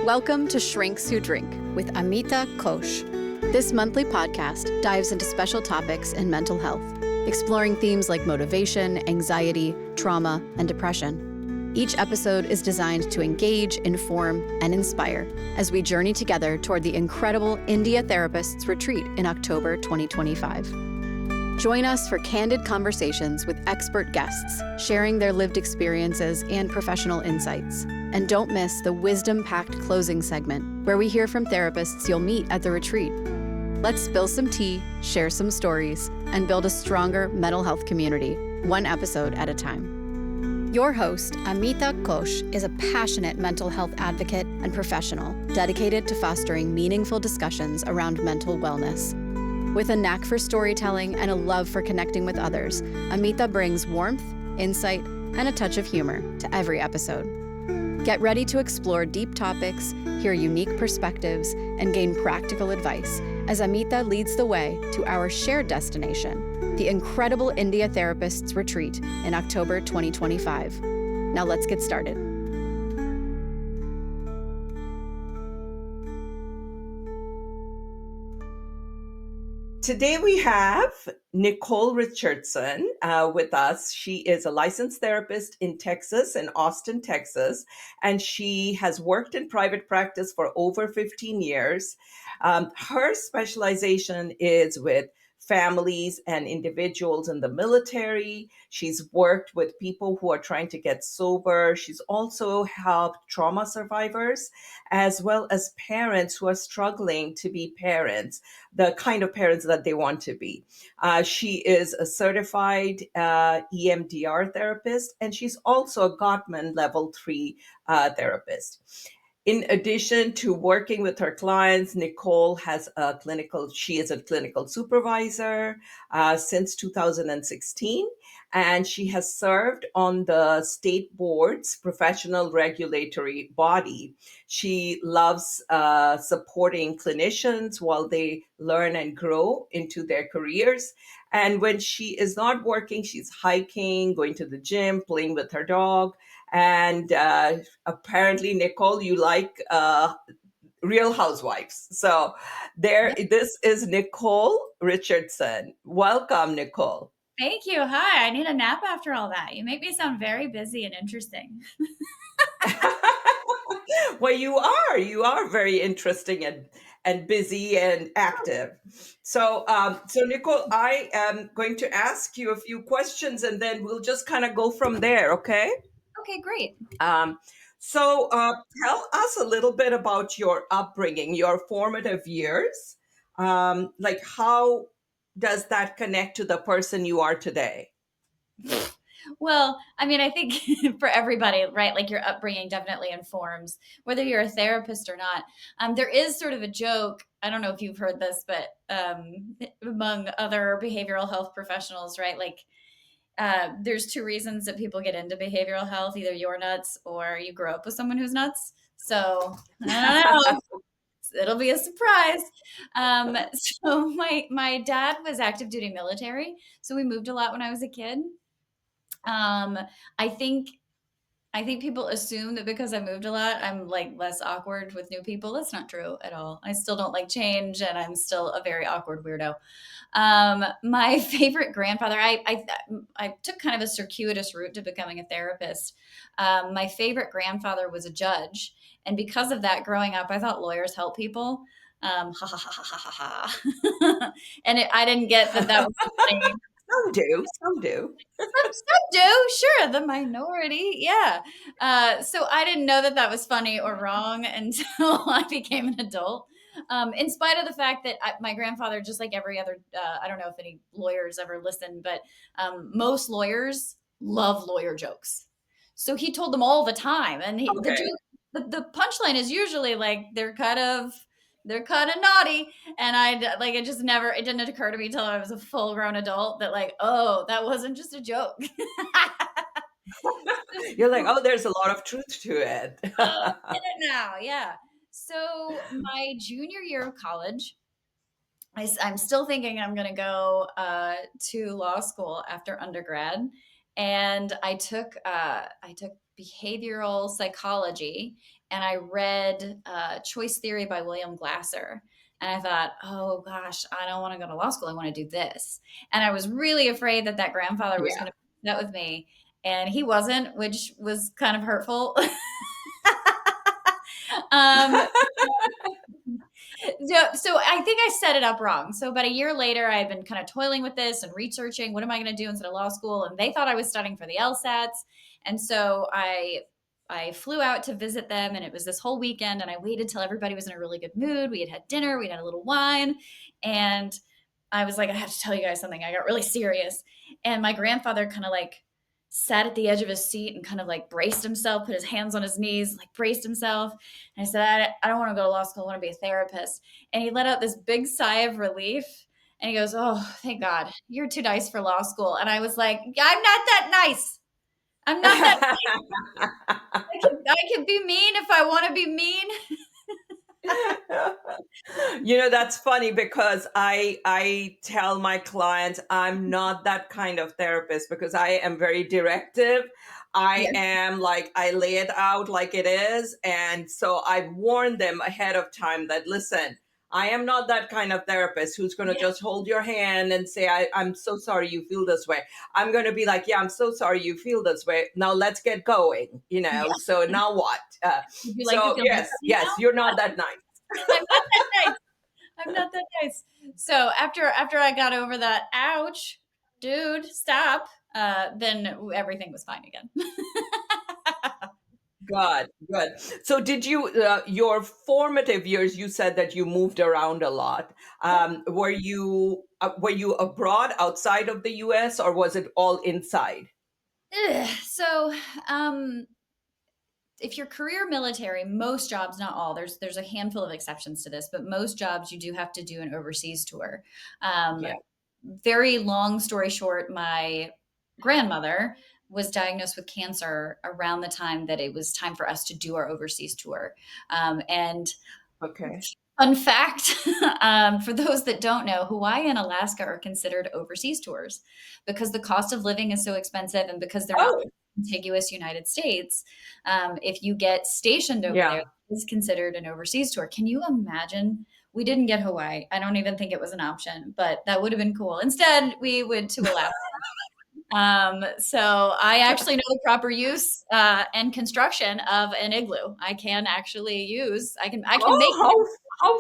Welcome to Shrinks Who Drink with Amita Ghosh. This monthly podcast dives into special topics in mental health, exploring themes like motivation, anxiety, trauma, and depression. Each episode is designed to engage, inform, and inspire as we journey together toward the incredible India Therapists Retreat in October 2025. Join us for candid conversations with expert guests, sharing their lived experiences and professional insights. And don't miss the wisdom-packed closing segment, where we hear from therapists you'll meet at the retreat. Let's spill some tea, share some stories, and build a stronger mental health community, one episode at a time. Your host, Amita Ghosh, is a passionate mental health advocate and professional dedicated to fostering meaningful discussions around mental wellness. With a knack for storytelling and a love for connecting with others, Amita brings warmth, insight, and a touch of humor to every episode. Get ready to explore deep topics, hear unique perspectives, and gain practical advice as Amita leads the way to our shared destination, the incredible India Therapists Retreat in October 2025. Now let's get started. Today we have Nicole Richardson with us. She is a licensed therapist in Texas, in Austin, Texas, and she has worked in private practice for over 15 years. Her specialization is with families and individuals in the military. She's worked with people who are trying to get sober. She's also helped trauma survivors, as well as parents who are struggling to be parents, the kind of parents that they want to be. She is a certified EMDR therapist, and she's also a Gottman Level 3 therapist. In addition to working with her clients, Nicole she is a clinical supervisor since 2016, and she has served on the state board's professional regulatory body. She loves supporting clinicians while they learn and grow into their careers. And when she is not working, she's hiking, going to the gym, playing with her dog. And apparently, Nicole, you like Real Housewives. So this is Nicole Richardson. Welcome, Nicole. Thank you. Hi. I need a nap after all that. You make me sound very busy and interesting. Well, you are very interesting and busy and active. So Nicole, I am going to ask you a few questions, and then we'll just kind of go from there. Okay. Okay, great. So tell us a little bit about your upbringing, your formative years. Like, how does that connect to the person you are today? Well, I mean, I think for everybody, right, like your upbringing definitely informs whether you're a therapist or not. There is sort of a joke. I don't know if you've heard this, but among other behavioral health professionals, right, like there's two reasons that people get into behavioral health. Either you're nuts or you grow up with someone who's nuts. So I don't know. It'll be a surprise. So my dad was active duty military, so we moved a lot when I was a kid. I think people assume that because I moved a lot, I'm like less awkward with new people. That's not true at all. I still don't like change, and I'm still a very awkward weirdo. My favorite grandfather, I took kind of a circuitous route to becoming a therapist. My favorite grandfather was a judge. And because of that, growing up, I thought lawyers help people. Ha ha ha ha ha ha ha. And I didn't get that was funny. Some do. Some do. Some do, sure, the minority, yeah. So I didn't know that was funny or wrong until I became an adult. In spite of the fact that my grandfather, just like every other, I don't know if any lawyers ever listen, but most lawyers love lawyer jokes. So he told them all the time, and the punchline is usually like they're kind of naughty, and it didn't occur to me until I was a full grown adult that like, oh, that wasn't just a joke. You're like, oh, there's a lot of truth to it. In it now, yeah. So my junior year of college, I'm still thinking I'm going to go to law school after undergrad. and I took behavioral psychology, and I read Choice Theory by William Glasser. And I thought, oh gosh, I don't want to go to law school. I want to do this. And I was really afraid that grandfather was Yeah. going to be upset with me. And he wasn't, which was kind of hurtful. um, so I think I set it up wrong. So about a year later, I had been kind of toiling with this and researching, what am I going to do instead of law school? And they thought I was studying for the LSATs. And so I flew out to visit them, and it was this whole weekend, and I waited till everybody was in a really good mood. We had had dinner, we had a little wine, and I was like, I have to tell you guys something. I got really serious. And my grandfather kind of like sat at the edge of his seat and kind of like braced himself, put his hands on his knees, like braced himself. And I said, I don't want to go to law school. I want to be a therapist. And he let out this big sigh of relief. And he goes, oh, thank God, you're too nice for law school. And I was like, I'm not that nice. I'm not that. I can be mean if I want to be mean. That's funny because I tell my clients I'm not that kind of therapist because I am very directive. I Yes. am like I lay it out like it is, and so I warn them ahead of time that listen, I am not that kind of therapist who's going to Yeah. just hold your hand and say I'm so sorry you feel this way. I'm going to be like, yeah, I'm so sorry you feel this way. Now let's get going. Yeah. So now what? Would you like to So feel better yes, yes, you're not that nice. now? I'm not that nice. I'm not that nice. So after I got over that, ouch, dude, stop. Then everything was fine again. God, good. So, did you, your formative years, you said that you moved around a lot. Were you abroad outside of the US or was it all inside? So, if you're career military, most jobs, not all, there's a handful of exceptions to this, but most jobs you do have to do an overseas tour. Um, Yeah. Very long story short, my grandmother was diagnosed with cancer around the time that it was time for us to do our overseas tour. And Okay. fun fact, for those that don't know, Hawaii and Alaska are considered overseas tours because the cost of living is so expensive, and because they're not Oh, contiguous United States. If you get stationed over there, yeah. it's considered an overseas tour. Can you imagine? We didn't get Hawaii. I don't even think it was an option, but that would have been cool. Instead, we went to Alaska. So I actually know the proper use and construction of an igloo. I can actually use. I can make. Oh, how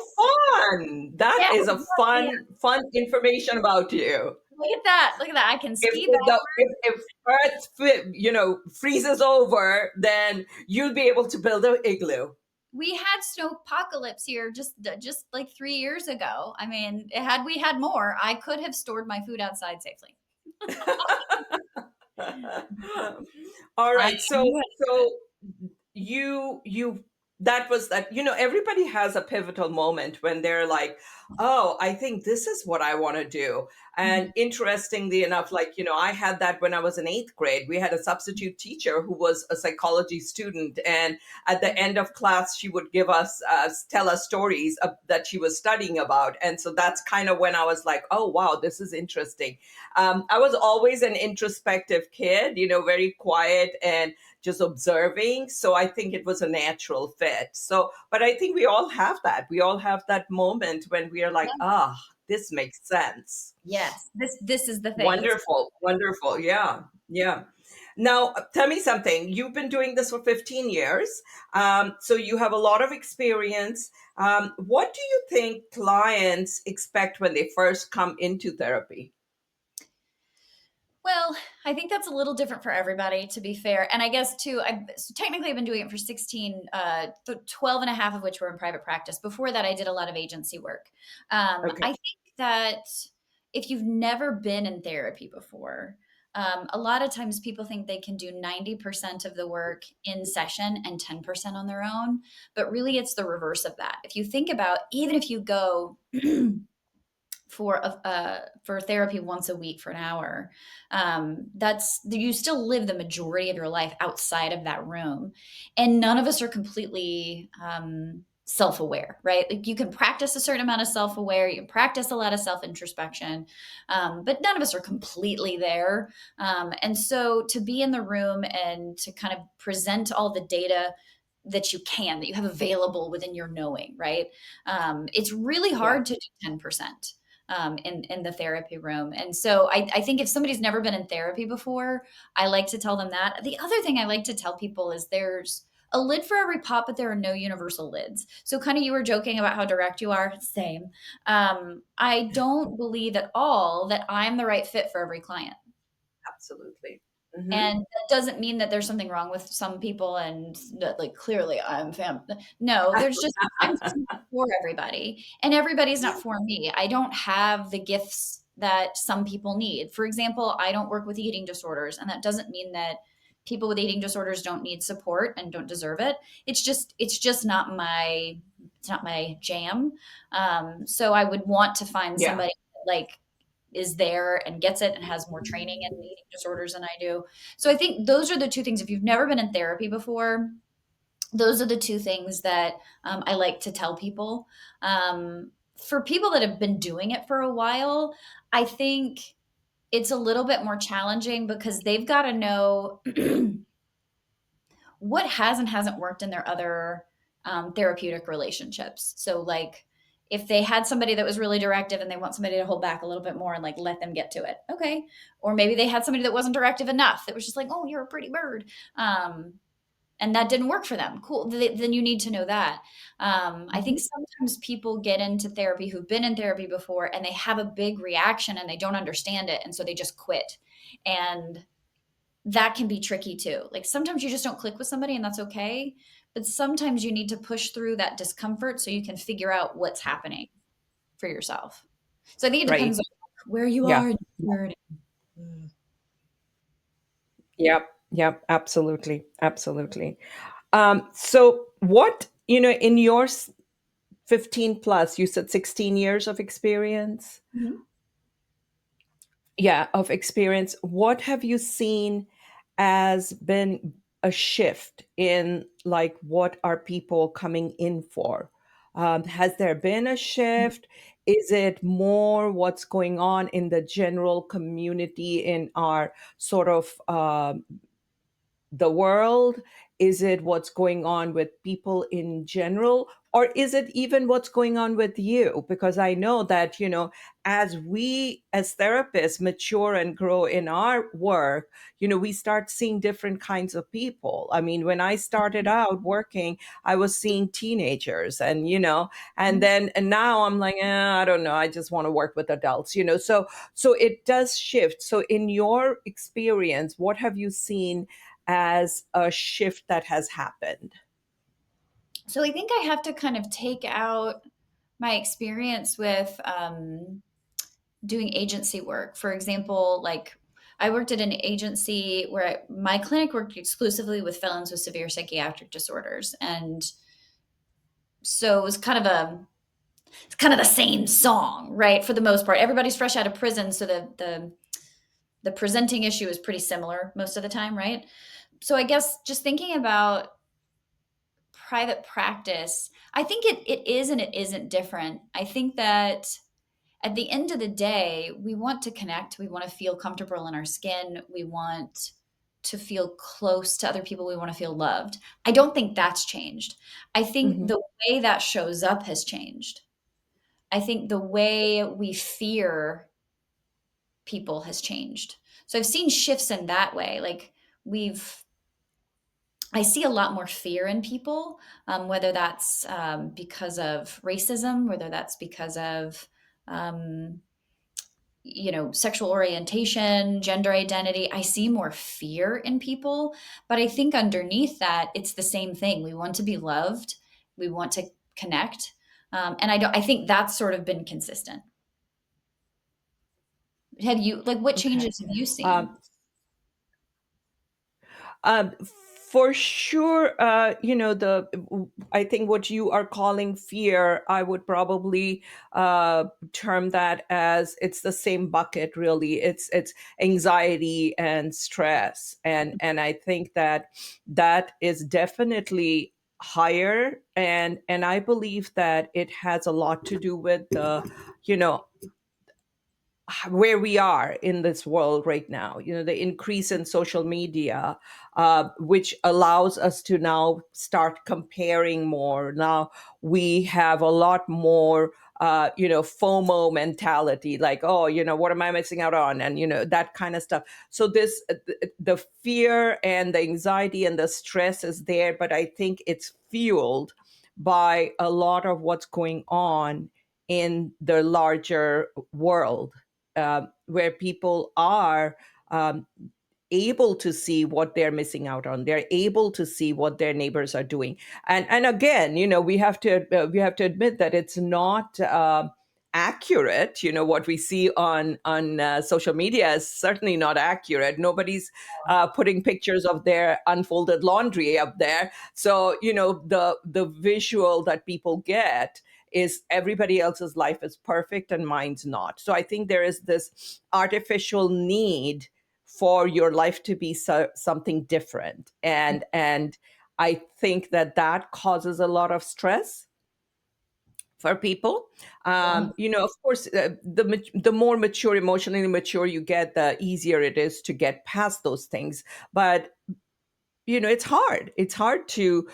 fun! That Yeah, is a yeah. fun information about you. Look at that. Look at that. I can If ski if, back. the, if Earth freezes over, then you'll be able to build an igloo. We had snowpocalypse here just like 3 years ago. I mean, had we had more, I could have stored my food outside safely. All I right. So you that was that, everybody has a pivotal moment when they're like, oh, I think this is what I want to do. And interestingly enough, like, I had that when I was in eighth grade. We had a substitute teacher who was a psychology student, and at the end of class she would give us tell us stories that she was studying about. And so that's kind of when I was like, oh wow, this is interesting. I was always an introspective kid, very quiet and just observing. So I think it was a natural fit. So, but I think we all have that. We all have that moment when we are like, this makes sense. Yes, this is the thing. Wonderful. Wonderful. Yeah. Yeah. Now, tell me something. You've been doing this for 15 years. So you have a lot of experience. What do you think clients expect when they first come into therapy? Well, I think that's a little different for everybody, to be fair. And I guess too, technically I've been doing it for 16, 12 and a half of which were in private practice. Before that, I did a lot of agency work. Okay. I think that if you've never been in therapy before, a lot of times people think they can do 90% of the work in session and 10% on their own. But really, it's the reverse of that. If you think about, even if you go for therapy once a week for an hour, that's you still live the majority of your life outside of that room, and none of us are completely self-aware, right? Like you can practice a certain amount of self-aware, you can practice a lot of self-introspection, but none of us are completely there. And so to be in the room and to kind of present all the data that you can, that you have available within your knowing, right? It's really Yeah. hard to do 10%. In the therapy room. And so I think if somebody's never been in therapy before, I like to tell them that. The other thing I like to tell people is there's a lid for every pot, but there are no universal lids. So, kind of, you were joking about how direct you are. Same. I don't believe at all that I'm the right fit for every client. Absolutely. Hmm. And that doesn't mean that there's something wrong with some people and that, like, clearly I'm no, there's just, I'm just not for everybody, and everybody's not for me. I don't have the gifts that some people need. For example, I don't work with eating disorders, and that doesn't mean that people with eating disorders don't need support and don't deserve it. It's just not my, it's not my jam. So I would want to find Yeah. somebody that, like, is there and gets it and has more training in eating disorders than I do. So I think those are the two things. If you've never been in therapy before, those are the two things that I like to tell people. For people that have been doing it for a while, I think it's a little bit more challenging because they've got to know what has and hasn't worked in their other therapeutic relationships. So, like, if they had somebody that was really directive and they want somebody to hold back a little bit more and, like, let them get to it, okay. Or maybe they had somebody that wasn't directive enough, that was just like, oh, you're a pretty bird. And that didn't work for them. Cool. Then you need to know that. I think Hmm. sometimes people get into therapy who've been in therapy before and they have a big reaction and they don't understand it. And so they just quit. And that can be tricky too. Like sometimes you just don't click with somebody and that's okay. But sometimes you need to push through that discomfort so you can figure out what's happening for yourself. So I think it depends Right. on where you Yeah. are in your journey. Yep. Yep. Absolutely. Absolutely. So what, in your 15 plus, you said 16 years of experience? Mhm. Yeah, of experience. What have you seen as been a shift in like what are people coming in for? Has there been a shift? Is it more what's going on in the general community in our sort of the world? Is it what's going on with people in general? Or is it even what's going on with you? Because I know that, as we as therapists mature and grow in our work, we start seeing different kinds of people. I mean, when I started out working, I was seeing teenagers and now I'm like, I don't know. I just want to work with adults. So it does shift. So in your experience, what have you seen as a shift that has happened? So I think I have to kind of take out my experience with doing agency work. For example, like I worked at an agency where my clinic worked exclusively with felons with severe psychiatric disorders. And so it was kind of it's kind of the same song, right? For the most part, everybody's fresh out of prison. So the presenting issue is pretty similar most of the time, right? So I guess just thinking about private practice, I think it is and it isn't different. I think that at the end of the day, we want to connect. We want to feel comfortable in our skin. We want to feel close to other people. We want to feel loved. I don't think that's changed. I think Hmm. the way that shows up has changed. I think the way we fear people has changed. So I've seen shifts in that way. Like we've I see a lot more fear in people, whether that's because of racism, whether that's because of um, sexual orientation, gender identity. I see more fear in people, but I think underneath that, it's the same thing. We want to be loved, we want to connect, and I think that's sort of been consistent. Have you, like, what Okay. changes have you seen? Um, for sure, I think what you are calling fear, I would probably term that as it's the same bucket. Really, it's anxiety and stress, and I think that is definitely higher, and I believe that it has a lot to do with the, you know, where we are in this world right now, the increase in social media, which allows us to now start comparing more. Now we have a lot more FOMO mentality, like, oh, what am I missing out on, and that kind of stuff. So this the fear and the anxiety and the stress is there, but I think it's fueled by a lot of what's going on in the larger world, where people are able to see what they're missing out on. They're able to see what their neighbors are doing, and again, we have to admit that it's not accurate. What we see on social media is certainly not accurate. Nobody's putting pictures of their unfolded laundry up there. So the visual that people get is everybody else's life is perfect and mine's not. So I think there is this artificial need for your life to be something different, and I think that causes a lot of stress for people. Yeah. Of course, the more mature, emotionally mature you get, the easier it is to get past those things. But it's hard to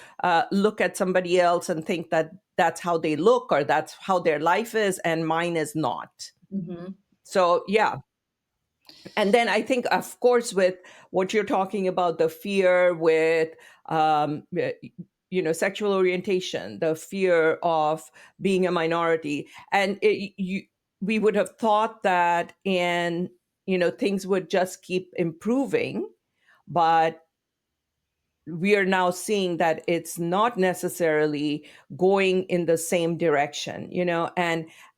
look at somebody else and think that that's how they look or that's how their life is and mine is not. Mhm. So yeah. And then I think, of course, with what you're talking about, the fear with sexual orientation, the fear of being a minority, and we would have thought that things would just keep improving, but we are now seeing that it's not necessarily going in the same direction,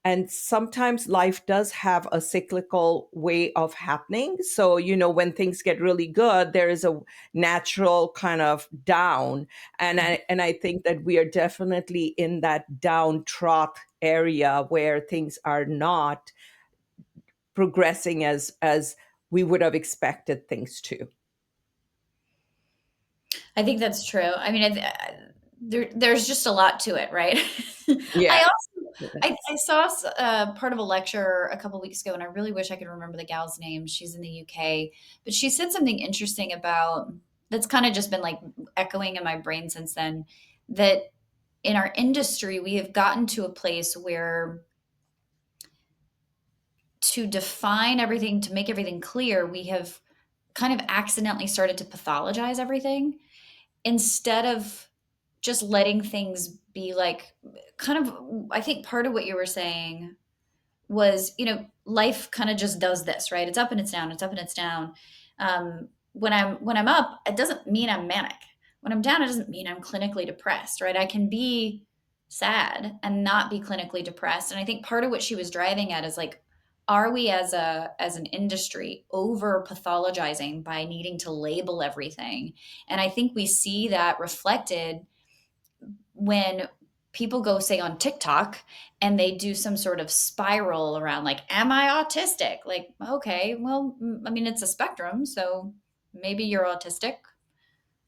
and sometimes life does have a cyclical way of happening. So when things get really good, there is a natural kind of down, and I think that we are definitely in that down trough area where things are not progressing as we would have expected things to. I think that's true. I mean, there's just a lot to it, right? I Yeah. also I saw part of a lecture a couple weeks ago, and I really wish I could remember the gal's name. She's in the UK, but she said something interesting about that's kind of just been like echoing in my brain since then. That in our industry, we have gotten to a place where to define everything, to make everything clear, we have kind of accidentally started to pathologize everything instead of just letting things be like kind of. I think part of what you were saying was, life kind of just does this, right? It's up and it's down, it's up and it's down. When I'm up, it doesn't mean I'm manic. When I'm down, it doesn't mean I'm clinically depressed, right? I can be sad and not be clinically depressed. And I think part of what she was driving at is like, are we as an industry over pathologizing by needing to label everything? And I think we see that reflected when people go, say, on TikTok and they do some sort of spiral around like, am I autistic? Like, okay, well, I mean, it's a spectrum, so maybe you're autistic. Do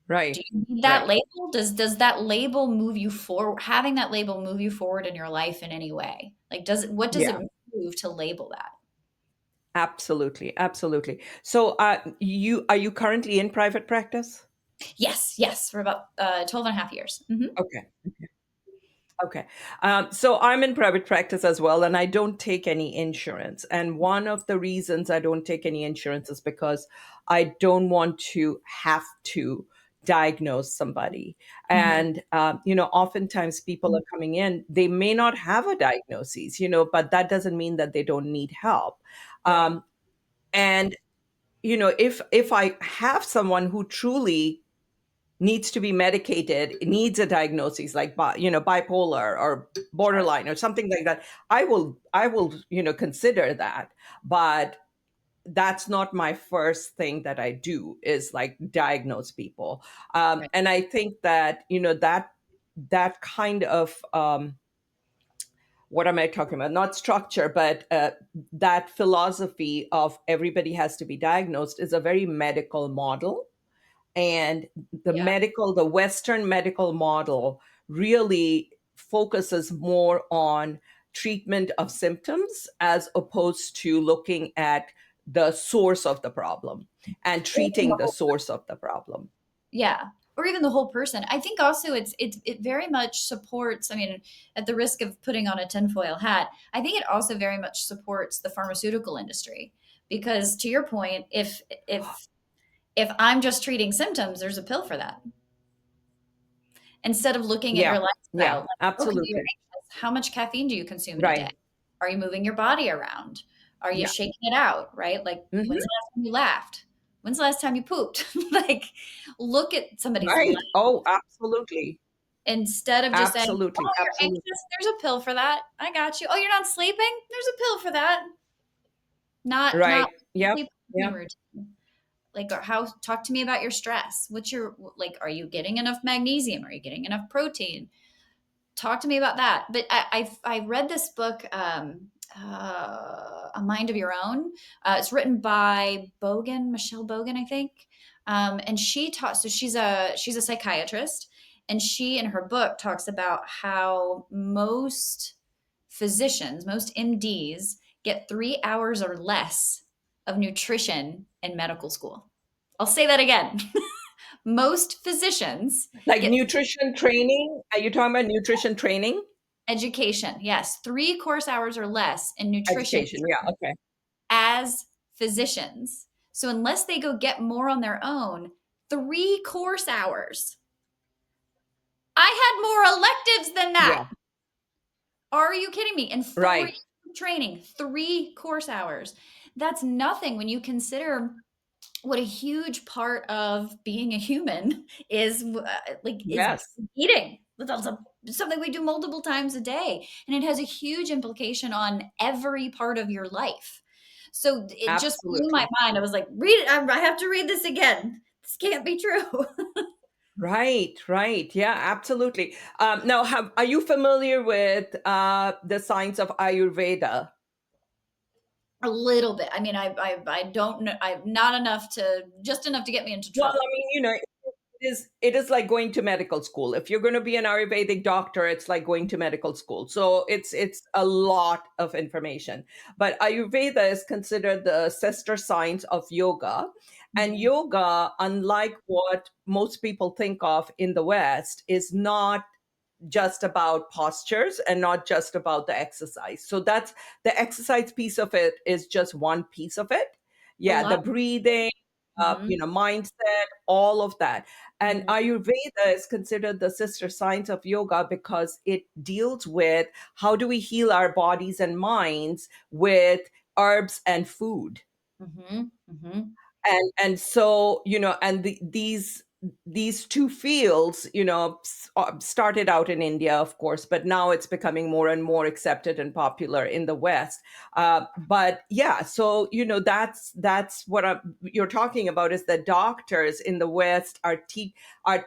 Right. you need that Right. label? Does that label move you forward? Having that label move you forward in your life in any way? Like, what does it Yeah. move to label that? Absolutely, absolutely. So, you are you currently in private practice? Yes, yes, for about 12 and a half years. Okay, okay. So I'm in private practice as well, and I don't take any insurance. And one of the reasons I don't take any insurance is because I don't want to have to diagnose somebody. Hmm. And oftentimes people are coming in; they may not have a diagnosis, but that doesn't mean that they don't need help. Right. Um, and if I have someone who truly needs to be medicated, needs a diagnosis like bipolar or Sure. borderline or something like that, I will consider that. But that's not my first thing that I do, is like diagnose people. Right. And I think that that kind of what am I talking about? Not structure, but that philosophy of everybody has to be diagnosed is a very medical model. And the Yeah. the Western medical model really focuses more on treatment of symptoms as opposed to looking at the source of the problem and Or even treating the the whole, source of the problem. yeah. Or even the whole person. I think also it very much supports, I mean, at the risk of putting on a tinfoil hat, I think it also very much supports the pharmaceutical industry. Because to your point, if I'm just treating symptoms, there's a pill for that. Instead of looking at your Yeah, yeah, lifestyle, like, okay, you're absolutely. anxious. How much caffeine do you consume in a day? Right. Are you moving your body around? Are you Yeah. shaking it out? Right? Like, when's Hmm. the last time you laughed? When's the last time you pooped? Like, look at somebody's life Right. Oh, absolutely. instead of just saying, Absolutely. "Oh, you're Absolutely. anxious. There's a pill for that. I got you. Oh, you're not sleeping. There's a pill for that." Not Right. Yep. sleep Yep. routine. Like, or how, talk to me about your stress. What's your, like, are you getting enough magnesium? Are you getting enough protein? Talk to me about that. But I read this book, A Mind of Your Own. It's written by Michelle Bogan, I think. And she taught. So she's a psychiatrist, and she in her book talks about how most physicians, most MDs, get 3 hours or less of nutrition in medical school. I'll say that again. Most physicians Like get nutrition training. Are you talking about nutrition training? education, yes, 3 course hours or less in nutrition Education. Yeah. Okay. as physicians. So unless they go get more on their own, 3 course hours. I had more electives than Yeah. that. Are you kidding me? And 4 years Right. of training, 3 course hours. That's nothing when you consider what a huge part of being a human is, is Yes. eating. That's something we do multiple times a day, and it has a huge implication on every part of your life. So it just blew my Absolutely. mind. I was like, read it. I have to read this again. This can't be true. Right. Right. Yeah. Absolutely. Now, are you familiar with the science of Ayurveda? A little bit. I mean, I don't know. I'm not enough to, just enough to get me into Well, trouble. I mean, it is like going to medical school. If you're going to be an Ayurvedic doctor, it's like going to medical school. So it's a lot of information. But Ayurveda is considered the sister science of yoga. And Mhm. yoga, unlike what most people think of in the West, is not just about postures and not just about the exercise. So that's the exercise piece of it is just one piece of it. A Yeah, the lot. breathing, Mhm. mindset, all of that. And Mhm. Ayurveda is considered the sister science of yoga because it deals with how do we heal our bodies and minds with herbs and food. Mhm. Mhm. And so and these two fields started out in India, of course, but now it's becoming more and more accepted and popular in the West. But yeah, so that's what you're talking about, is that doctors in the West are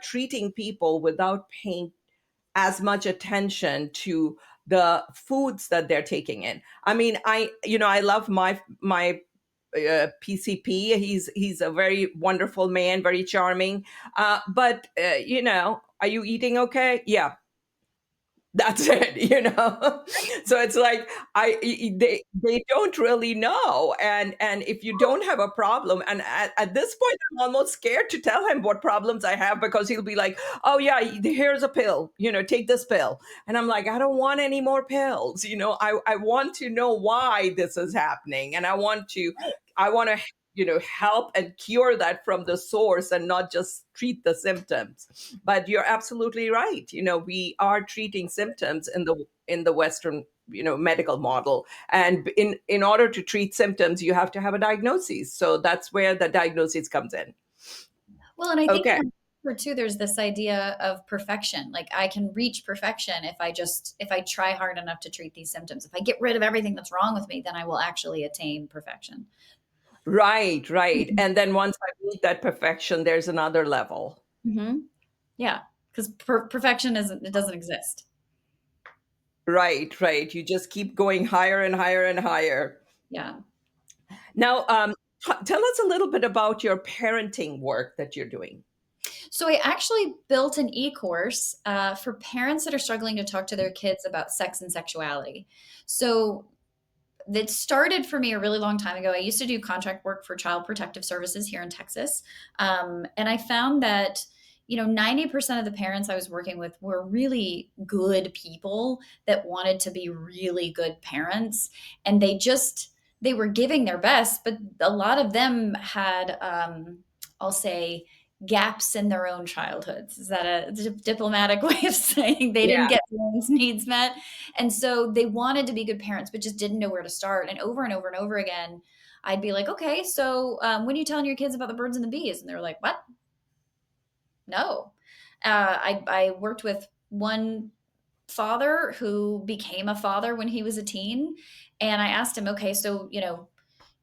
treating people without paying as much attention to the foods that they're taking in. I mean, I love my PCP. He's a very wonderful man, very charming. But are you eating okay? Yeah, that's it. So it's like they don't really know. And if you don't have a problem, and at this point I'm almost scared to tell him what problems I have, because he'll be like, oh yeah, here's a pill, take this pill. And I'm like, I don't want any more pills. I want to know why this is happening, and I want to help and cure that from the source and not just treat the symptoms. But you're absolutely right. We are treating symptoms in the Western medical model. And in order to treat symptoms, you have to have a diagnosis. So that's where the diagnosis comes in. Well, and I think in Okay. our culture too, there's this idea of perfection. Like, I can reach perfection if I try hard enough to treat these symptoms. If I get rid of everything that's wrong with me, then I will actually attain perfection. Right, right. And then once I meet that perfection, there's another level. Hmm. Yeah, because perfection it doesn't exist. Right, right. You just keep going higher and higher and higher. Yeah. Now, tell us a little bit about your parenting work that you're doing. So I actually built an e-course for parents that are struggling to talk to their kids about sex and sexuality. So that started for me a really long time ago. I used to do contract work for Child Protective Services here in Texas. And I found that, 90% of the parents I was working with were really good people that wanted to be really good parents. And they were giving their best, but a lot of them had, I'll say, gaps in their own childhoods. Is that a diplomatic way of saying they didn't Yeah. get their own needs met? And so they wanted to be good parents, but just didn't know where to start. And over and over again, I'd be like, okay, so when are you telling your kids about the birds and the bees? And they're like, what? No. I worked with one father who became a father when he was a teen. And I asked him, okay, so,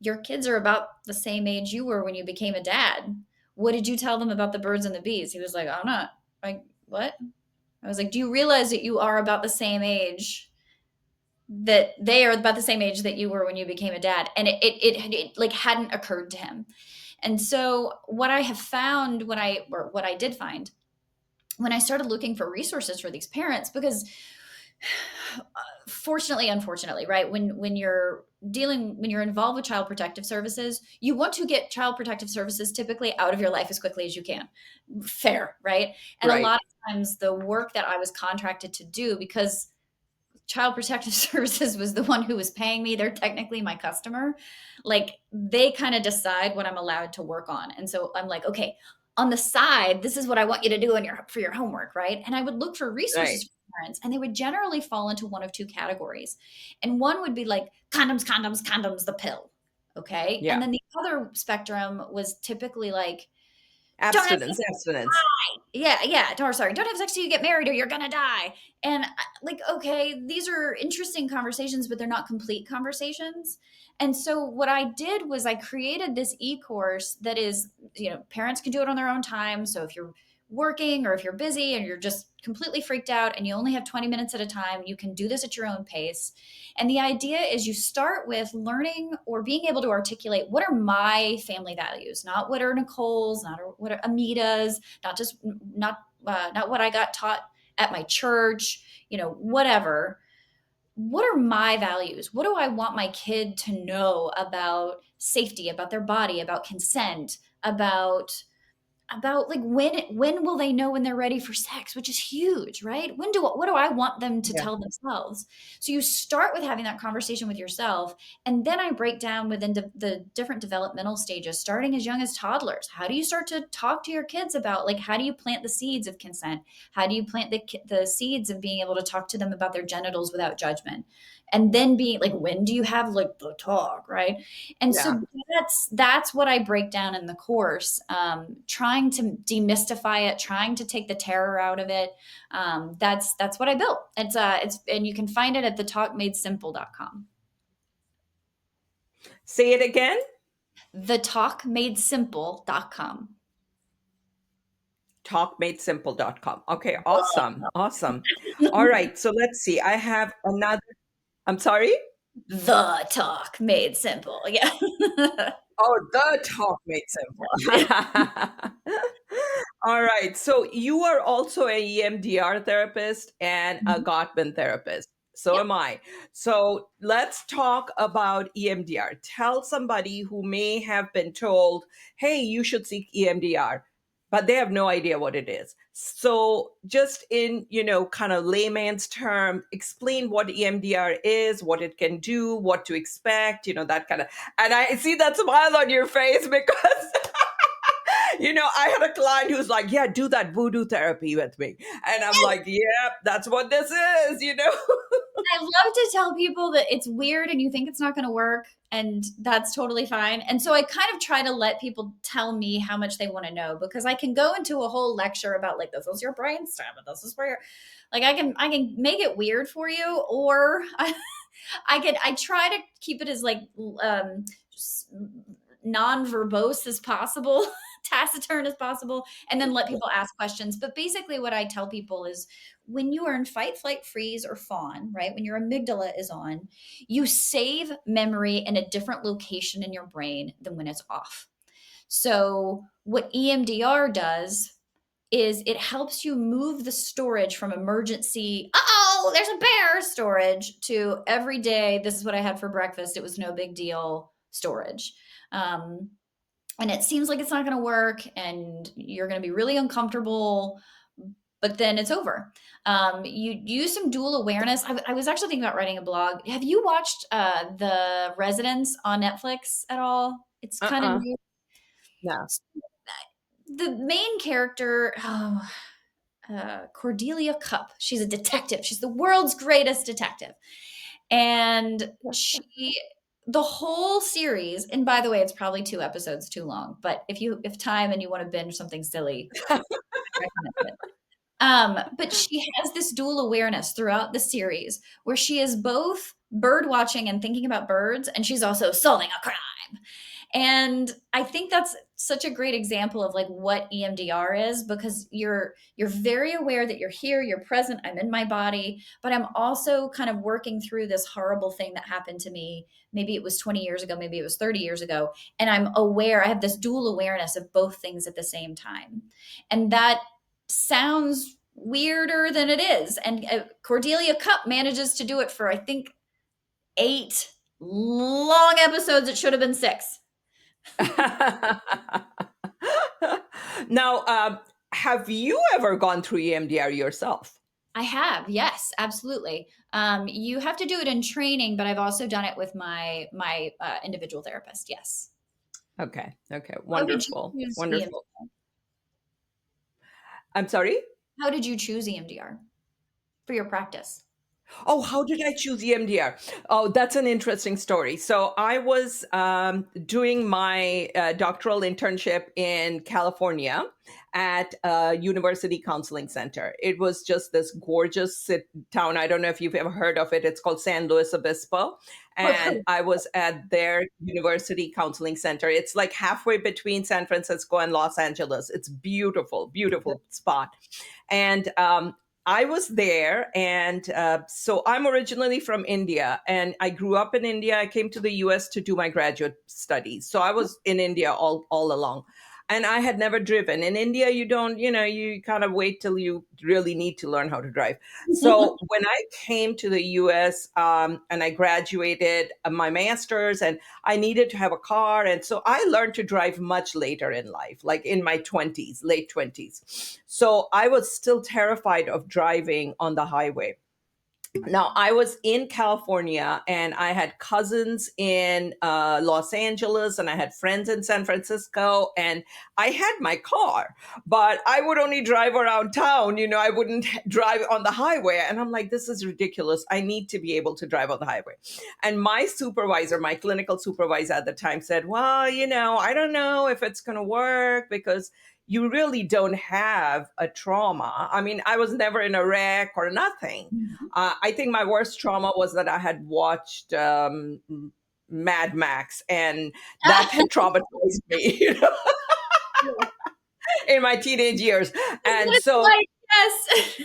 your kids are about the same age you were when you became a dad. What did you tell them about the birds and the bees? He was like, I'm not. Like, what? I was like, do you realize that you are about the same age, that they are about the same age that you were when you became a dad? And it like hadn't occurred to him. And so what I have found, what I did find when I started looking for resources for these parents, because fortunately, unfortunately, right, when you're involved with Child Protective Services, you want to get Child Protective Services typically out of your life as quickly as you can. Fair, right? And a Right. lot of times the work that I was contracted to do, because Child Protective Services was the one who was paying me, they're technically my customer. Like, they kind of decide what I'm allowed to work on. And so I'm like, okay, on the side, this is what I want you to do for your homework, right? And I would look for Right. resources for parents, and they would generally fall into one of two categories. And one would be like condoms, condoms, condoms, the pill. Okay. And Yeah. then the other spectrum was typically like, don't have Abstinence, abstinence. yeah, or sorry, don't have sex till you get married or you're gonna die. And like, okay, these are interesting conversations, but they're not complete conversations. And so what I did was I created this e-course that is, parents can do it on their own time. So if you're working or if you're busy and you're just completely freaked out and you only have 20 minutes at a time, you can do this at your own pace. And the idea is you start with learning or being able to articulate, what are my family values, not what are Nicole's, not what are Amita's, not what I got taught at my church, whatever. What are my values? What do I want my kid to know about safety, about their body, about consent, about like when will they know when they're ready for sex, which is huge, right? What do I want them to Yeah. tell themselves? So you start with having that conversation with yourself, and then I break down within the different developmental stages, starting as young as toddlers. How do you start to talk to your kids about, like, how do you plant the seeds of consent? How do you plant the seeds of being able to talk to them about their genitals without judgment? And then being like, when do you have like the talk, right? And Yeah. so that's what I break down in the course, trying to demystify it, trying to take the terror out of it. That's what I built. It's and you can find it at thetalkmadesimple.com. Say it again. Thetalkmadesimple.com. Talkmadesimple.com. Okay, awesome. Awesome. All right. So let's see. I have another. I'm sorry. The Talk Made Simple. Yeah. Oh, the Talk Made Simple. All right. So you are also a EMDR therapist and a Mhm. Gottman therapist. So Yep. am I. So let's talk about EMDR. Tell somebody who may have been told, hey, you should seek EMDR, but they have no idea what it is. So just in, kind of layman's term, explain what EMDR is, what it can do, what to expect, that kind of. And I see that smile on your face because I had a client who's like, yeah, do that voodoo therapy with me. And I'm like, yep, that's what this is. I love to tell people that it's weird and you think it's not going to work, and that's totally fine. And so I kind of try to let people tell me how much they want to know, because I can go into a whole lecture about, like, this is your brainstem and this is where you're, like, I can make it weird for you, or I try to keep it as like non-verbose as possible, taciturn as possible, and then let people ask questions. But basically what I tell people is, when you are in fight, flight, freeze, or fawn, right? When your amygdala is on, you save memory in a different location in your brain than when it's off. So what EMDR does is it helps you move the storage from emergency, there's a bear storage, to every day, this is what I had for breakfast, it was no big deal storage. And it seems like it's not going to work and you're going to be really uncomfortable, but then it's over. You use some dual awareness. I was actually thinking about writing a blog. Have you watched The Residence on Netflix at all? It's kind of Uh-uh. new. No. The main character, Cordelia Cup, she's a detective. She's the world's greatest detective. And the whole series, and by the way, it's probably 2 episodes too long, but if time and you want to binge something silly, I recommend it. But she has this dual awareness throughout the series where she is both bird watching and thinking about birds, and she's also solving a crime. And I think that's such a great example of like what EMDR is, because you're very aware that you're here, you're present, I'm in my body, but I'm also kind of working through this horrible thing that happened to me. Maybe it was 20 years ago, maybe it was 30 years ago, and I'm aware, I have this dual awareness of both things at the same time. And that sounds weirder than it is. And Cordelia Cup manages to do it for, I think, 8 long episodes. It should have been 6. Now, have you ever gone through EMDR yourself? I have, yes, absolutely. You have to do it in training, but I've also done it with my individual therapist. Yes. Okay. How did you Wonderful. choose Wonderful. EMDR? I'm sorry? How did you choose EMDR for your practice? Oh, how did I choose EMDR? Oh, that's an interesting story. So I was doing my doctoral internship in California at a university counseling center. It was just this gorgeous town. I don't know if you've ever heard of it. It's called San Luis Obispo. And I was at their university counseling center. It's like halfway between San Francisco and Los Angeles. It's beautiful, beautiful spot. And I was there, and so I'm originally from India, and I grew up in India. I came to the U.S. to do my graduate studies, so I was in India all along. And I had never driven. In India, you don't, you kind of wait till you really need to learn how to drive. So when I came to the US and I graduated my master's, and I needed to have a car. And so I learned to drive much later in life, like in my 20s, late 20s. So I was still terrified of driving on the highway. Now, I was in California and I had cousins in Los Angeles and I had friends in San Francisco, and I had my car, but I would only drive around town. I wouldn't drive on the highway. And I'm like, this is ridiculous. I need to be able to drive on the highway. And my supervisor, my clinical supervisor at the time said, well, I don't know if it's going to work because you really don't have a trauma. I mean, I was never in a wreck or nothing. I think my worst trauma was that I had watched Mad Max, and that had traumatized me, in my teenage years. And so, Like, yes.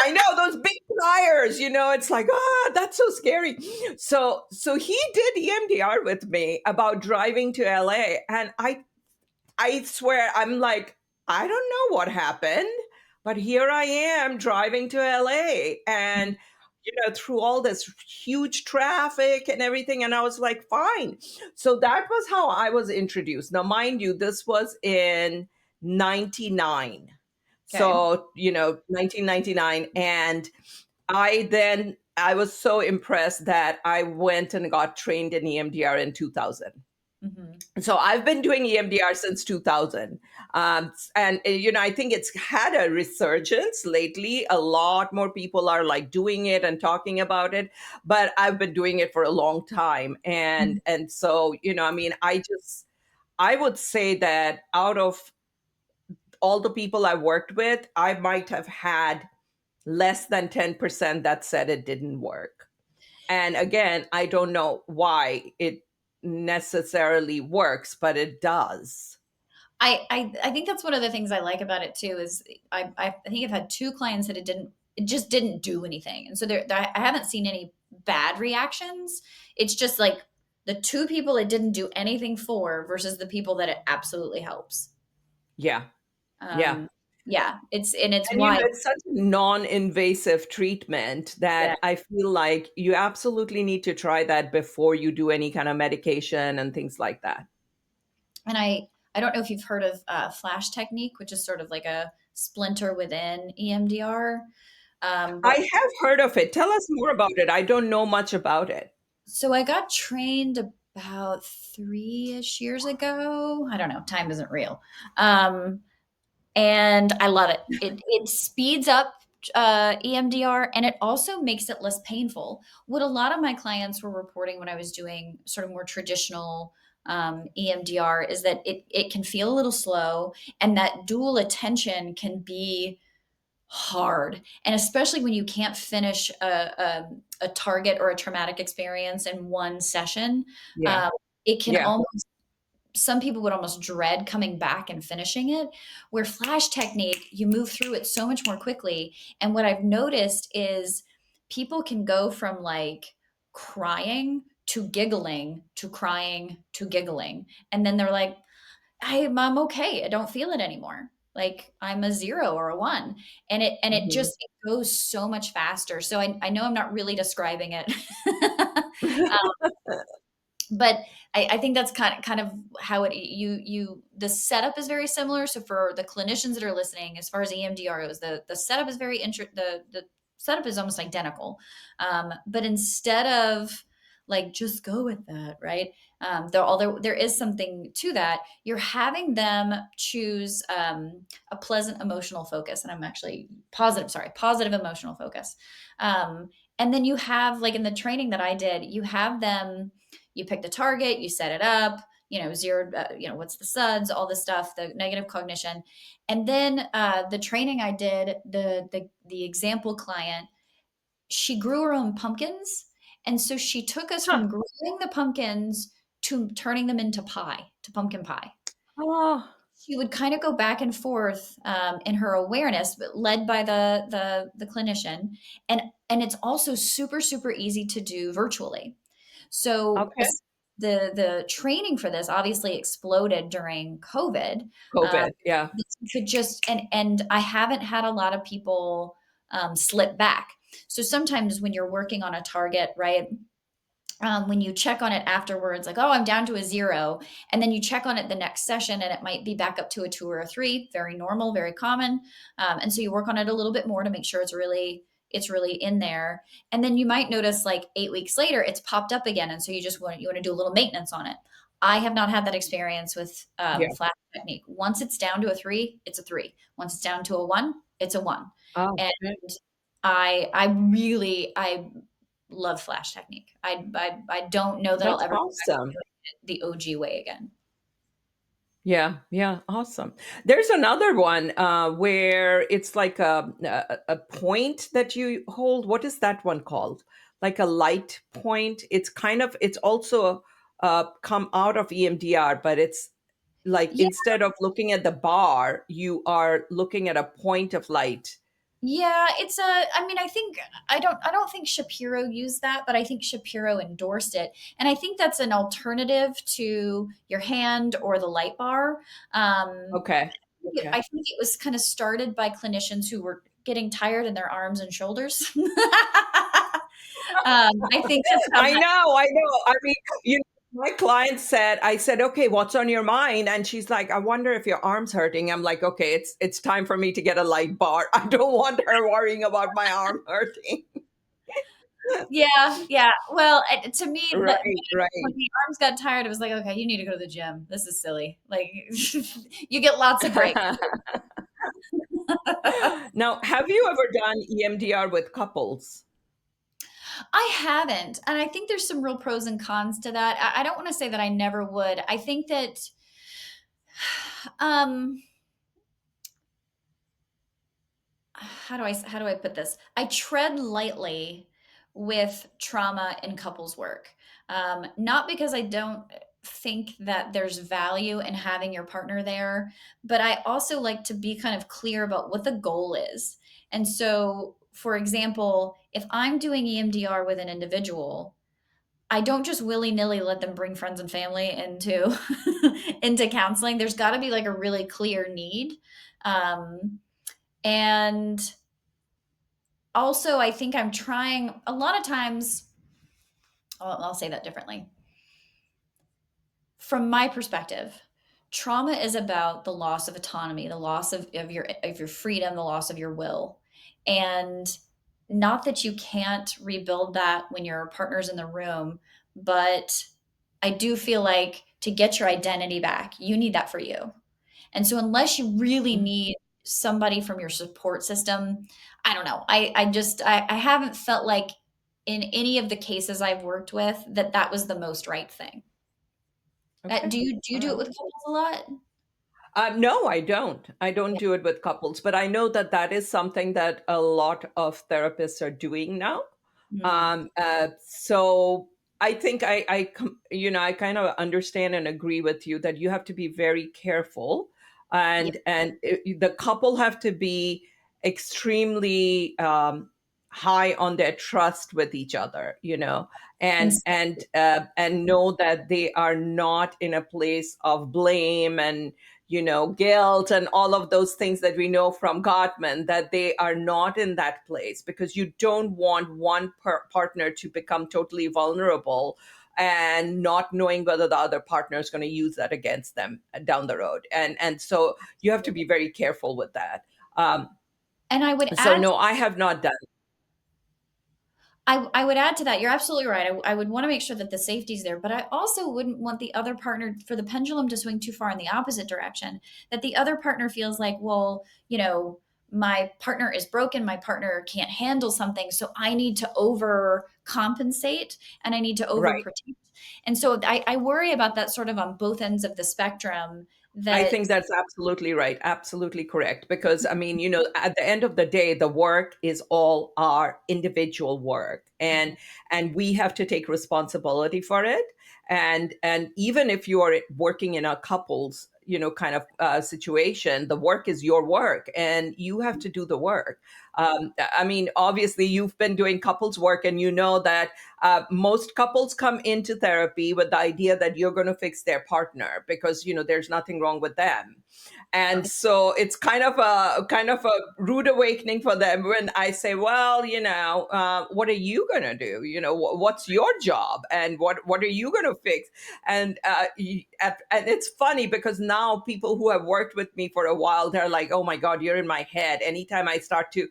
I know those big tires, it's like, that's so scary. So he did EMDR with me about driving to LA, and I swear, I'm like, I don't know what happened, but here I am driving to LA, and through all this huge traffic and everything, and I was like, fine. So that was how I was introduced. Now, mind you, this was in 99. Okay. So, 1999, and I was so impressed that I went and got trained in EMDR in 2000. So I've been doing EMDR since 2000. And, I think it's had a resurgence lately. A lot more people are like doing it and talking about it, but I've been doing it for a long time. And so, I mean, I would say that out of all the people I worked with, I might have had less than 10% that said it didn't work. And again, I don't know why it necessarily works, but it does. I think that's one of the things I like about it too is I think I've had 2 clients that it just didn't do anything, and so I haven't seen any bad reactions. It's just like the 2 people it didn't do anything for versus the people that it absolutely helps. Yeah. Yeah. Um, Yeah, it's And why. it's such a non-invasive treatment Yeah. that I feel like you absolutely need to try that before you do any kind of medication and things like that. And I don't know if you've heard of flash technique, which is sort of like a splinter within EMDR. I What have heard of it. Tell us more about it. I don't know much about it. So I got trained about 3-ish years ago. I don't know, time isn't real. Um, and I love it. It speeds up EMDR, and it also makes it less painful. What a lot of my clients were reporting when I was doing sort of more traditional EMDR is that it can feel a little slow, and that dual attention can be hard. And especially when you can't finish a target or a traumatic experience in one session, Yeah. um, it can Yeah. almost, some people would almost dread coming back and finishing it. Where flash technique, you move through it so much more quickly. And what I've noticed is people can go from like crying to giggling to crying to giggling. And then they're like, I'm okay. I don't feel it anymore. Like I'm a 0 or a 1. And it Mhm. just it goes so much faster. So I know I'm not really describing it. But I think that's kind of how it you the setup is very similar. So for the clinicians that are listening, as far as EMDR goes, the setup is the setup is almost identical. But instead of like just go with that, right? Although there is something to that, you're having them choose a pleasant emotional focus, and I'm actually positive. Sorry, positive emotional focus. And then you have like in the training that I did, you have them you pick the target, you set it up, zero, what's the suds, all this stuff, the negative cognition. And then the training I did, the example client, she grew her own pumpkins. And so she took us Huh. from growing the pumpkins to turning them into pie, to pumpkin pie. Oh, She would kind of go back and forth in her awareness, but led by the clinician, and it's also super super easy to do virtually. So okay. the training for this obviously exploded during COVID. Um, COVID. Yeah. you could just and I haven't had a lot of people slip back. So sometimes when you're working on a target, right? When you check on it afterwards, like, oh, I'm down to a 0. And then you check on it the next session and it might be back up to a 2 or a 3, very normal, very common. And so you work on it a little bit more to make sure it's really in there. And then you might notice like 8 weeks later, it's popped up again. And so you want to do a little maintenance on it. I have not had that experience with Yeah. flash technique. Once it's down to a 3, it's a 3. Once it's down to a 1, it's a 1. Oh, And okay. I love flash technique. I don't know that I'll That's ever go back to awesome. doing it the OG way again. Yeah, yeah, awesome. There's another one where it's like a point that you hold. What is that one called? Like a light point. It's also come out of EMDR, but it's like Yeah, instead of looking at the bar, you are looking at a point of light. yeah. I mean, I don't think Shapiro used that, but I think Shapiro endorsed it, and I think that's an alternative to your hand or the light bar. Um, Okay. Okay. I think it was kind of started by clinicians who were getting tired in their arms and shoulders. I think that's how I that. know, I know. I mean, my client said, I said, okay, what's on your mind? And she's like, I wonder if your arm's hurting. I'm like, okay, it's time for me to get a light bar. I don't want her worrying about my arm hurting. Yeah, yeah. Well, to me, Right, when right. the arms got tired, it was like, okay, you need to go to the gym. This is silly. Like, you get lots of breaks. Now, have you ever done EMDR with couples? I haven't, and I think there's some real pros and cons to that. I don't want to say that I never would. I think that, um, how do I put this? I tread lightly with trauma in couples work, not because I don't think that there's value in having your partner there, but I also like to be kind of clear about what the goal is. And so, for example, if I'm doing EMDR with an individual, I don't just willy nilly let them bring friends and family into into counseling. There's got to be like a really clear need. Um, And also, I think I'm trying a lot of times, I'll say that differently. From my perspective, trauma is about the loss of autonomy, the loss of your freedom, the loss of your will. And not that you can't rebuild that when your partner's in the room, but I do feel like to get your identity back, you need that for you. And so unless you really Mhm. need somebody from your support system, I don't know. I haven't felt like in any of the cases I've worked with that that was the most right thing. Okay. Do you All do it right. with couples a lot? No, I don't. I don't Yeah. do it with couples, but I know that that is something that a lot of therapists are doing now. Mm, So I think I kind of understand and agree with you that you have to be very careful, yeah. the couple have to be extremely high on their trust with each other, And and know that they are not in a place of blame and guilt and all of those things that we know from Gottman, that they are not in that place, because you don't want one partner to become totally vulnerable and not knowing whether the other partner is going to use that against them down the road. And so you have to be very careful with that. Um, and I would so add no, I have not done. I would add to that. You're absolutely right. I would want to make sure that the safety's there, but I also wouldn't want the other partner for the pendulum to swing too far in the opposite direction. That the other partner feels like, well, my partner is broken, my partner can't handle something, so I need to overcompensate and I need to Right. overprotect. And so I worry about that sort of on both ends of the spectrum. I That think that's absolutely right. Absolutely correct. Because, I mean, at the end of the day, the work is all our individual work. And we have to take responsibility for it. And even if you are working in a couple's, kind of situation, the work is your work and you have to do the work. I mean, obviously, you've been doing couples work and you know that most couples come into therapy with the idea that you're going to fix their partner because there's nothing wrong with them, and so it's kind of a rude awakening for them when I say, well, what are you going to do? What's your job, and what are you going to fix? And it's funny because now people who have worked with me for a while, they're like, oh my god, you're in my head. Anytime I start to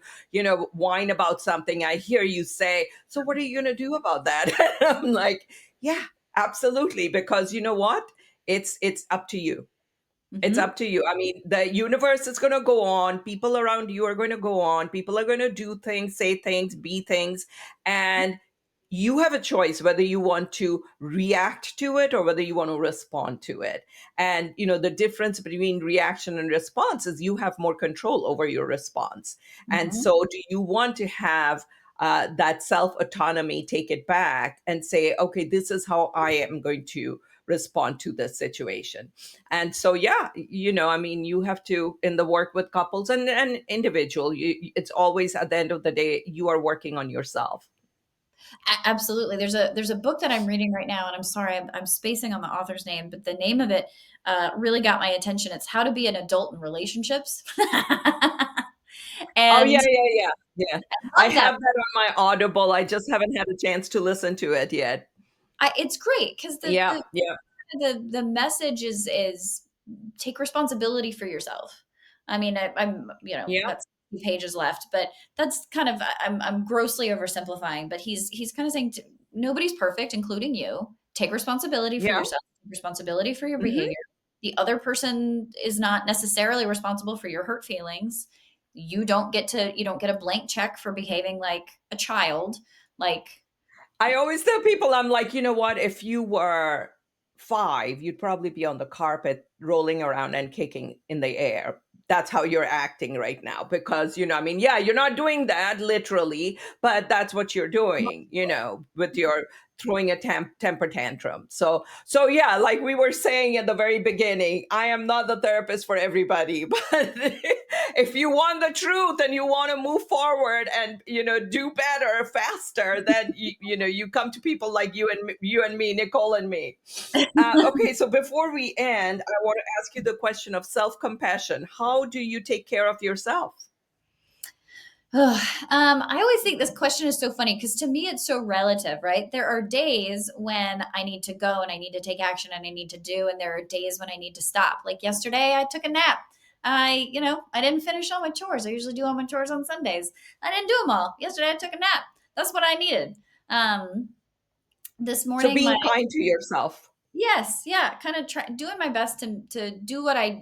whine about something, I hear you say, so what are you going to do about that? I'm like, yeah, absolutely, because you know what, it's up to you. It's Mhm. up to you. I mean, the universe is going to go on. People around you are going to go on. People are going to do things, say things, be things. And you have a choice whether you want to react to it or whether you want to respond to it. And, the difference between reaction and response is you have more control over your response. And Mhm. so, do you want to have that self autonomy, take it back and say, okay, this is how I am going to respond to this situation? And so, yeah, I mean, you have to, in the work with couples and individual, it's always at the end of the day, you are working on yourself. Absolutely. There's a book that I'm reading right now, and I'm sorry, I'm spacing on the author's name, but the name of it really got my attention. It's How to Be an Adult in Relationships, Oh, and yeah, yeah, yeah, yeah. I I love that. have that on my Audible. I just haven't had a chance to listen to it yet. It's great because Yeah, yeah, the message is take responsibility for yourself. I mean, I'm yeah, that's a few pages left, but that's kind of I'm grossly oversimplifying. But he's kind of saying nobody's perfect, including you. Take responsibility for yeah. yourself, take responsibility for your Hmm. behavior. The other person is not necessarily responsible for your hurt feelings. You don't get a blank check for behaving like a child. Like, I always tell people, I'm like, you know what? If you were 5, you'd probably be on the carpet rolling around and kicking in the air. That's how you're acting right now. Because, I mean, yeah, you're not doing that literally, but that's what you're doing, with your throwing a temper tantrum. So yeah, like we were saying at the very beginning, I am not the therapist for everybody, but if you want the truth and you want to move forward and do better faster, then you come to people like you and me, Nicole and me. Okay, so before we end, I want to ask you the question of self-compassion. How do you take care of yourself? I always think this question is so funny because to me it's so relative, right? There are days when I need to go and I need to take action and I need to do, and there are days when I need to stop. Like yesterday, I took a nap. I didn't finish all my chores. I usually do all my chores on Sundays. I didn't do them all. Yesterday, I took a nap. That's what I needed. Um, this So morning, being kind to yourself. yes, yeah, kind of doing my best to do what I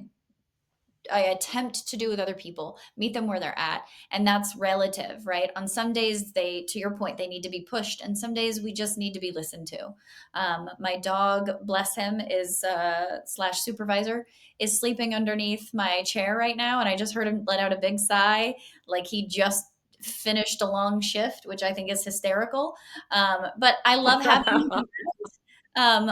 attempt to do with other people, meet them where they're at. And that's relative, right? On some days, to your point, they need to be pushed. And some days we just need to be listened to. My dog, bless him, is slash supervisor, is sleeping underneath my chair right now. And I just heard him let out a big sigh, like he just finished a long shift, which I think is hysterical. But I love having him.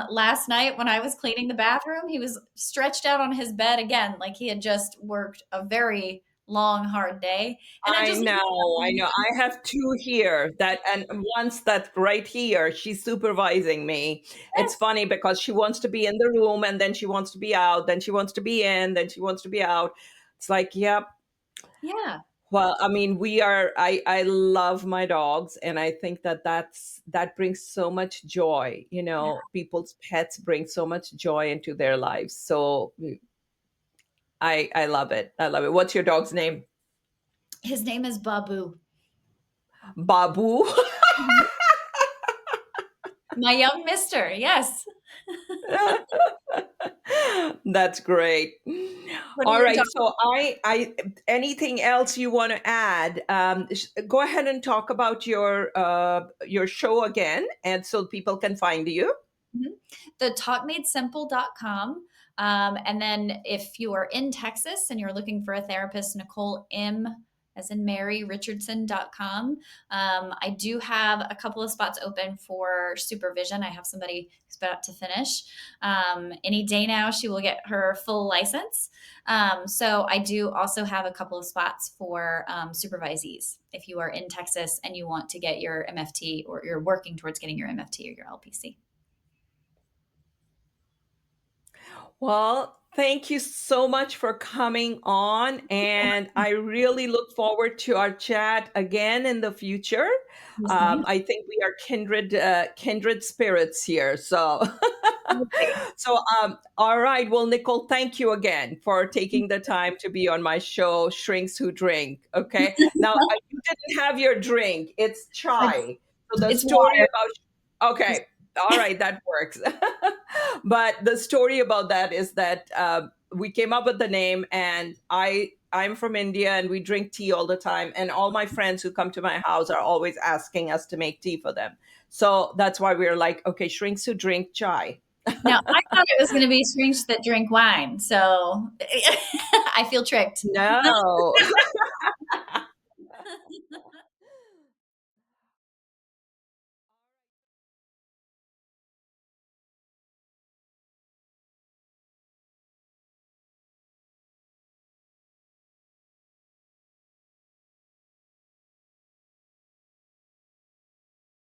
Last night when I was cleaning the bathroom, he was stretched out on his bed again, like he had just worked a very long, hard day. And I I just love know, I that. know. I have two here that, and once that's right here, she's supervising me. It's Yes. funny because she wants to be in the room and then she wants to be out, then she wants to be in, then she wants to be out. It's like, yep. Yeah. Well, I mean, I love my dogs, and I think that brings so much joy. Yeah. People's pets bring so much joy into their lives. So I love it. I love it. What's your dog's name? His name is Babu. Babu. Mhm. My young mister. Yes. That's great. What are All your right. dogs? So anything else you want to add? Go ahead and talk about your show again, and so people can find you. Mhm. The talkmadesimple.com. And then if you are in Texas and you're looking for a therapist, Nicole M as in Mary Richardson.com. I do have a couple of spots open for supervision. I have somebody who's about to finish. Any day now, she will get her full license. So I do also have a couple of spots for supervisees if you are in Texas and you want to get your MFT or you're working towards getting your MFT or your LPC. Well, thank you so much for coming on. And I really look forward to our chat again in the future. Yes, ma'am. I think we are kindred spirits here. So, Okay. all right. Well, Nicole, thank you again for taking the time to be on my show, Shrinks Who Drink. Okay. Now, you didn't have your drink, it's It's chai. So, the it's story water. about, okay. All right, that works. But the story about that is that we came up with the name, and I'm from India, and we drink tea all the time. And all my friends who come to my house are always asking us to make tea for them. So that's why we're like, okay, shrinks who drink chai. Now, I thought it was going to be strange that drink wine, so I feel tricked. No.